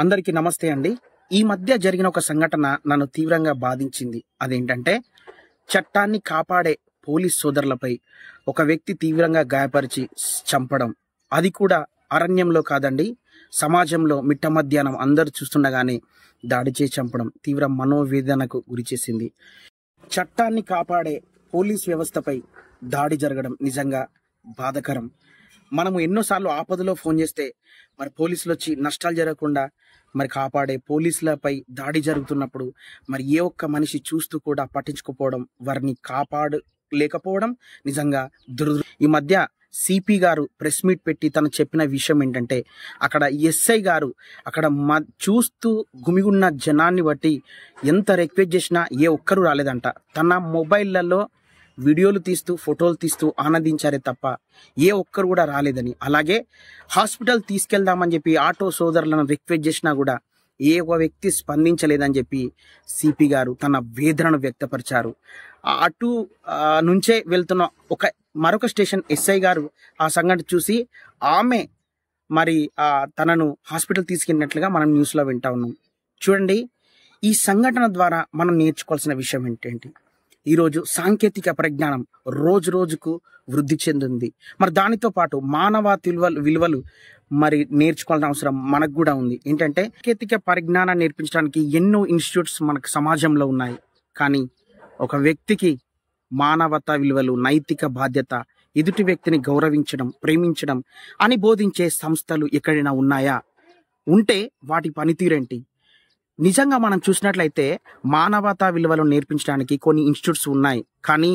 అందరికీ నమస్తే అండి. ఈ మధ్య జరిగిన ఒక సంఘటన నన్ను తీవ్రంగా బాధించింది. అదేంటంటే చట్టాన్ని కాపాడే పోలీస్ సోదరులపై ఒక వ్యక్తి తీవ్రంగా గాయపరిచి చంపడం. అది కూడా అరణ్యంలో కాదండి, సమాజంలో మిట్ట మధ్యాహ్నం అందరూ చూస్తుండగానే దాడి చేసి చంపడం తీవ్ర మనోవేదనకు గురిచేసింది. చట్టాన్ని కాపాడే పోలీస్ వ్యవస్థపై దాడి జరగడం నిజంగా బాధకరం. మనము ఎన్నోసార్లు ఆపదలో ఫోన్ చేస్తే మరి పోలీసులు వచ్చి నష్టాలు జరగకుండా మరి కాపాడే పోలీసులపై దాడి జరుగుతున్నప్పుడు మరి ఏ ఒక్క మనిషి చూస్తూ కూడా పట్టించుకోపోవడం, వారిని కాపాడలేకపోవడం నిజంగా ఈ మధ్య సిపి గారు ప్రెస్ మీట్ పెట్టి తను చెప్పిన విషయం ఏంటంటే అక్కడ ఎస్ఐ గారు అక్కడ చూస్తూ గుమిగున్న జనాన్ని బట్టి ఎంత రిక్వెస్ట్ చేసినా ఏ ఒక్కరు రాలేదంట. తన మొబైల్లలో వీడియోలు తీస్తూ ఫోటోలు తీస్తూ ఆనందించారే తప్ప ఏ ఒక్కరు కూడా రాలేదని, అలాగే హాస్పిటల్ తీసుకెళ్దామని చెప్పి ఆటో సోదరులను రిక్వెస్ట్ చేసినా కూడా ఏ ఒక వ్యక్తి స్పందించలేదని చెప్పి సిపి గారు తన వేదనను వ్యక్తపరిచారు. అటు నుంచే వెళ్తున్న మరొక స్టేషన్ ఎస్ఐ గారు ఆ సంఘటన చూసి ఆమె మరి తనను హాస్పిటల్ తీసుకెళ్ళినట్లుగా మనం న్యూస్లో వింటా ఉన్నాం. చూడండి, ఈ సంఘటన ద్వారా మనం నేర్చుకోవాల్సిన విషయం ఏంటంటే ఈరోజు సాంకేతిక పరిజ్ఞానం రోజు రోజుకు వృద్ధి చెందింది. మరి దానితో పాటు మానవతా విలువలు మరి నేర్చుకోవాల్సిన అవసరం మనకు కూడా ఉంది. ఏంటంటే సాంకేతిక పరిజ్ఞానాన్ని నేర్పించడానికి ఎన్నో ఇన్స్టిట్యూట్స్ మనకు సమాజంలో ఉన్నాయి. కానీ ఒక వ్యక్తికి మానవతా విలువలు, నైతిక బాధ్యత, ఎదుటి వ్యక్తిని గౌరవించడం, ప్రేమించడం అని బోధించే సంస్థలు ఎక్కడైనా ఉన్నాయా? ఉంటే వాటి పనితీరేంటి? నిజంగా మనం చూసినట్లయితే మానవతా విలువలు నేర్పించడానికి కొన్ని ఇన్స్టిట్యూట్స్ ఉన్నాయి. కానీ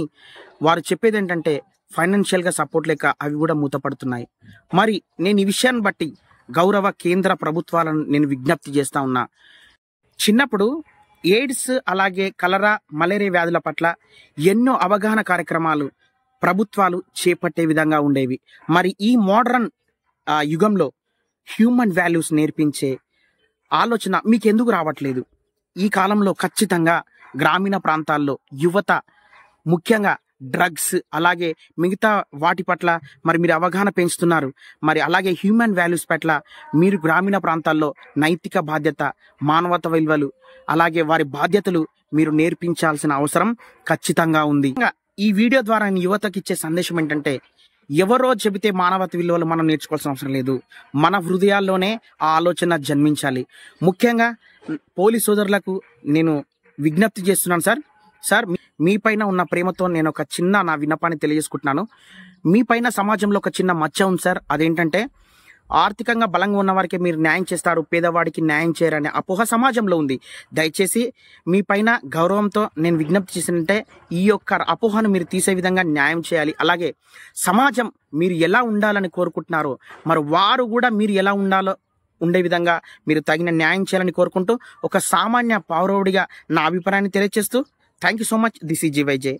వారు చెప్పేది ఏంటంటే ఫైనాన్షియల్గా సపోర్ట్ లేక అవి కూడా మూతపడుతున్నాయి. మరి నేను ఈ విషయాన్ని బట్టి గౌరవ కేంద్ర ప్రభుత్వాలను నేను విజ్ఞప్తి చేస్తా ఉన్నా. చిన్నప్పుడు ఎయిడ్స్ అలాగే కలరా, మలేరియా వ్యాధుల పట్ల ఎన్నో అవగాహన కార్యక్రమాలు ప్రభుత్వాలు చేపట్టే విధంగా ఉండేవి. మరి ఈ మోడర్న్ యుగంలో హ్యూమన్ వాల్యూస్ నేర్పించే ఆలోచన మీకెందుకు రావట్లేదు? ఈ కాలంలో ఖచ్చితంగా గ్రామీణ ప్రాంతాల్లో యువత ముఖ్యంగా డ్రగ్స్ అలాగే మిగతా వాటి పట్ల మరి మీరు అవగాహన పెంచుతున్నారు. మరి అలాగే హ్యూమన్ వాల్యూస్ పట్ల మీరు గ్రామీణ ప్రాంతాల్లో నైతిక బాధ్యత, మానవతా విలువలు అలాగే వారి బాధ్యతలు మీరు నేర్పించాల్సిన అవసరం ఖచ్చితంగా ఉంది. ఈ వీడియో ద్వారా యువతకి ఇచ్చే సందేశం ఏంటంటే ఎవరో చెబితే మానవతా విలువలు మనం నేర్చుకోవాల్సిన అవసరం లేదు. మన హృదయాల్లోనే ఆ ఆలోచన జన్మించాలి. ముఖ్యంగా పోలీస్ సోదరులకు నేను విజ్ఞప్తి చేస్తున్నాను. సార్ మీ పైన ఉన్న ప్రేమతో నేను ఒక చిన్న నా విన్నపాన్ని తెలియజేసుకుంటున్నాను. మీ పైన సమాజంలో ఒక చిన్న మచ్చ ఉంది సార్. అదేంటంటే ఆర్థికంగా బలంగా ఉన్న వారికి మీరు న్యాయం చేస్తారు, పేదవాడికి న్యాయం చేయరనే అపోహ సమాజంలో ఉంది. దయచేసి మీ పైన గౌరవంతో నేను విజ్ఞప్తి చేసినంటే ఈ యొక్క అపోహను మీరు తీసే విధంగా న్యాయం చేయాలి. అలాగే సమాజం మీరు ఎలా ఉండాలని కోరుకుంటున్నారో మరి వారు కూడా మీరు ఎలా ఉండే విధంగా మీరు తగిన న్యాయం చేయాలని కోరుకుంటూ ఒక సామాన్య పౌరుడిగా నా అభిప్రాయాన్ని తెలియజేస్తూ thank you so much. This is జీవైజే.